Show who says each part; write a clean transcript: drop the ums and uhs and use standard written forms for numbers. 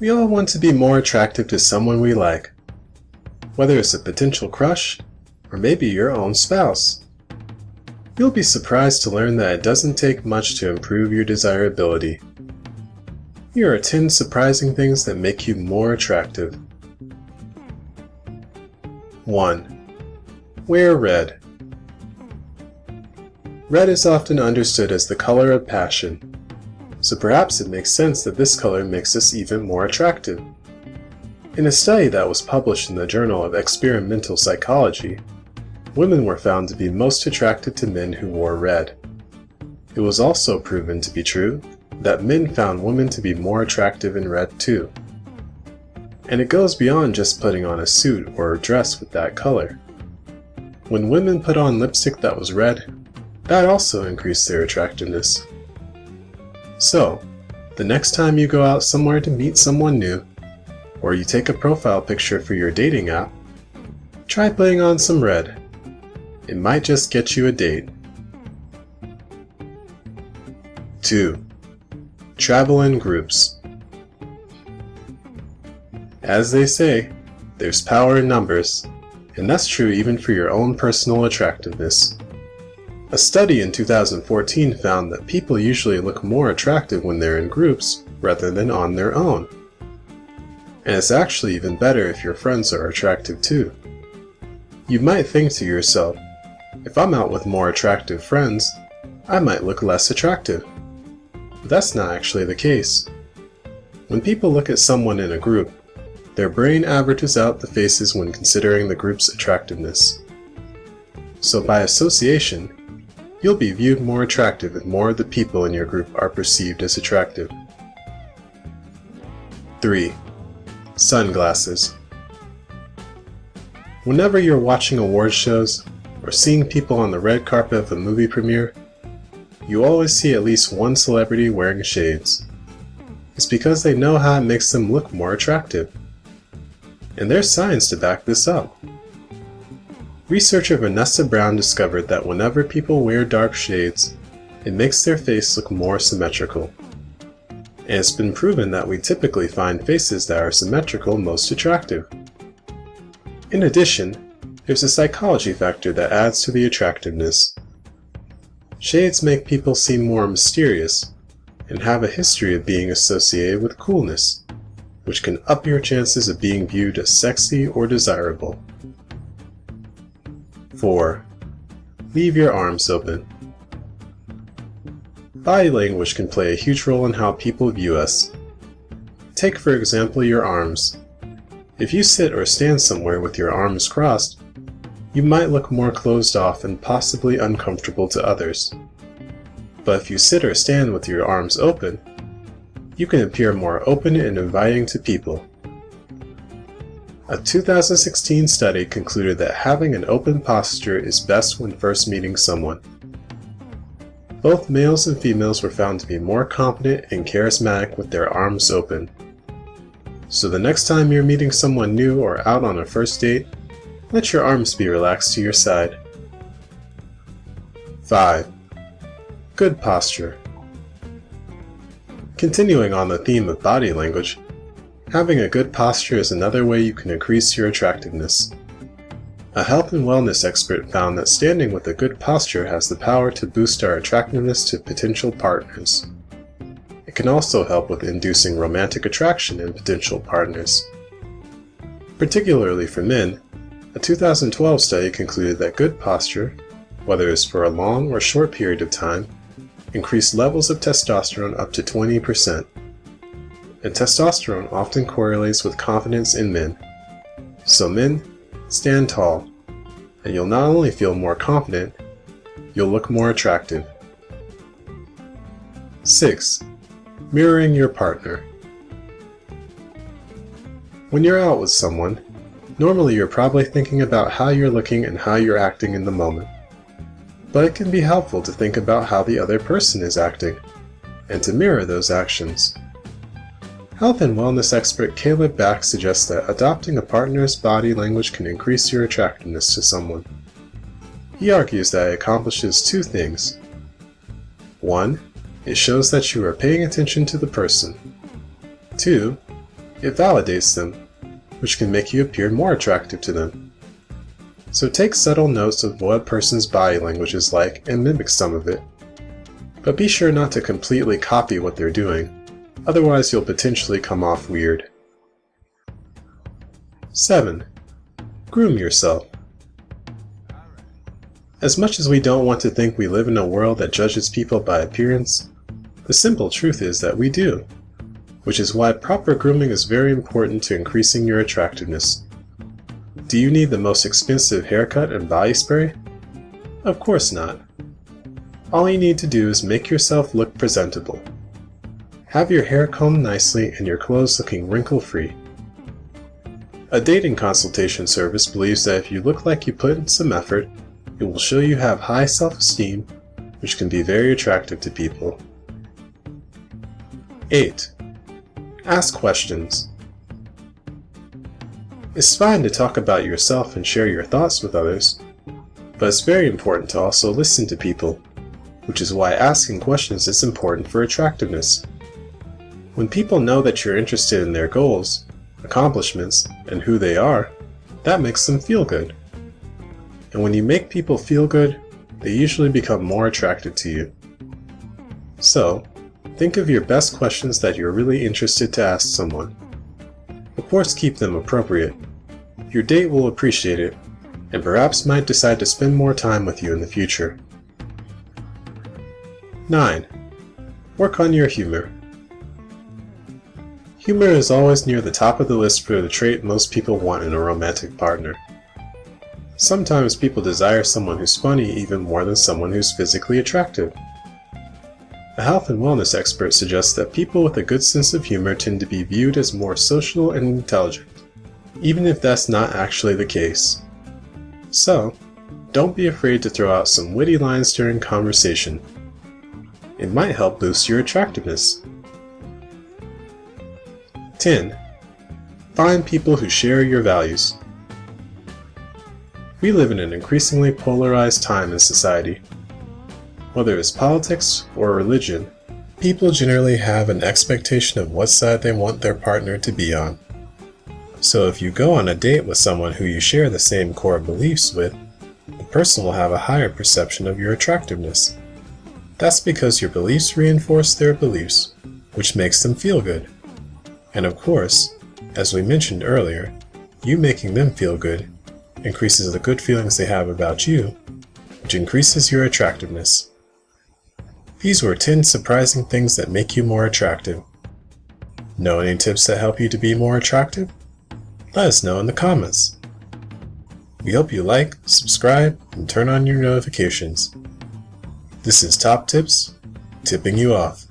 Speaker 1: We all want to be more attractive to someone we like, whether it's a potential crush or maybe your own spouse. You'll be surprised to learn that it doesn't take much to improve your desirability. Here are 10 surprising things that make you more attractive. 1. Wear red. Red is often understood as the color of passion, so perhaps it makes sense that this color makes us even more attractive. In a study that was published in the Journal of Experimental Psychology, women were found to be most attracted to men who wore red. It was also proven to be true that men found women to be more attractive in red too. And it goes beyond just putting on a suit or a dress with that color. When women put on lipstick that was red, that also increased their attractiveness. So, the next time you go out somewhere to meet someone new, or you take a profile picture for your dating app, try putting on some red. It might just get you a date. 2. Travel in groups. As they say, there's power in numbers, and that's true even for your own personal attractiveness. A study in 2014 found that people usually look more attractive when they're in groups rather than on their own. And it's actually even better if your friends are attractive too. You might think to yourself, if I'm out with more attractive friends, I might look less attractive. But that's not actually the case. When people look at someone in a group, their brain averages out the faces when considering the group's attractiveness. So by association, you'll be viewed more attractive if more of the people in your group are perceived as attractive. 3. Sunglasses. Whenever you're watching award shows or seeing people on the red carpet of a movie premiere, you always see at least one celebrity wearing shades. It's because they know how it makes them look more attractive. And there's science to back this up. Researcher Vanessa Brown discovered that whenever people wear dark shades, it makes their face look more symmetrical. And it's been proven that we typically find faces that are symmetrical most attractive. In addition, there's a psychology factor that adds to the attractiveness. Shades make people seem more mysterious and have a history of being associated with coolness, which can up your chances of being viewed as sexy or desirable. 4. Leave your arms open. Body language can play a huge role in how people view us. Take for example your arms. If you sit or stand somewhere with your arms crossed, you might look more closed off and possibly uncomfortable to others. But if you sit or stand with your arms open, you can appear more open and inviting to people. A 2016 study concluded that having an open posture is best when first meeting someone. Both males and females were found to be more confident and charismatic with their arms open. So the next time you're meeting someone new or out on a first date, let your arms be relaxed to your side. 5. Good posture. Continuing on the theme of body language, having a good posture is another way you can increase your attractiveness. A health and wellness expert found that standing with a good posture has the power to boost our attractiveness to potential partners. It can also help with inducing romantic attraction in potential partners. Particularly for men, a 2012 study concluded that good posture, whether it's for a long or short period of time, increased levels of testosterone up to 20%. And testosterone often correlates with confidence in men. So men, stand tall, and you'll not only feel more confident, you'll look more attractive. 6. Mirroring your partner. When you're out with someone, normally you're probably thinking about how you're looking and how you're acting in the moment. But it can be helpful to think about how the other person is acting, and to mirror those actions. Health and wellness expert Caleb Back suggests that adopting a partner's body language can increase your attractiveness to someone. He argues that it accomplishes two things. 1. It shows that you are paying attention to the person. 2. It validates them, which can make you appear more attractive to them. So take subtle notes of what a person's body language is like and mimic some of it. But be sure not to completely copy what they're doing, otherwise you'll potentially come off weird. 7. Groom yourself. As much as we don't want to think we live in a world that judges people by appearance, the simple truth is that we do, which is why proper grooming is very important to increasing your attractiveness. Do you need the most expensive haircut and body spray? Of course not. All you need to do is make yourself look presentable. Have your hair combed nicely and your clothes looking wrinkle-free. A dating consultation service believes that if you look like you put in some effort, it will show you have high self-esteem, which can be very attractive to people. 8. Ask questions. It's fine to talk about yourself and share your thoughts with others, but it's very important to also listen to people, which is why asking questions is important for attractiveness. When people know that you're interested in their goals, accomplishments, and who they are, that makes them feel good. And when you make people feel good, they usually become more attracted to you. So, think of your best questions that you're really interested to ask someone. Of course, keep them appropriate. Your date will appreciate it, and perhaps might decide to spend more time with you in the future. 9. Work on your humor. Humor is always near the top of the list for the trait most people want in a romantic partner. Sometimes people desire someone who's funny even more than someone who's physically attractive. A health and wellness expert suggests that people with a good sense of humor tend to be viewed as more social and intelligent, even if that's not actually the case. So, don't be afraid to throw out some witty lines during conversation. It might help boost your attractiveness. 10. Find people who share your values. We live in an increasingly polarized time in society. Whether it's politics or religion, people generally have an expectation of what side they want their partner to be on. So if you go on a date with someone who you share the same core beliefs with, the person will have a higher perception of your attractiveness. That's because your beliefs reinforce their beliefs, which makes them feel good. And of course, as we mentioned earlier, you making them feel good increases the good feelings they have about you, which increases your attractiveness. These were 10 surprising things that make you more attractive. Know any tips that help you to be more attractive? Let us know in the comments. We hope you like, subscribe, and turn on your notifications. This is Top Tips, tipping you off.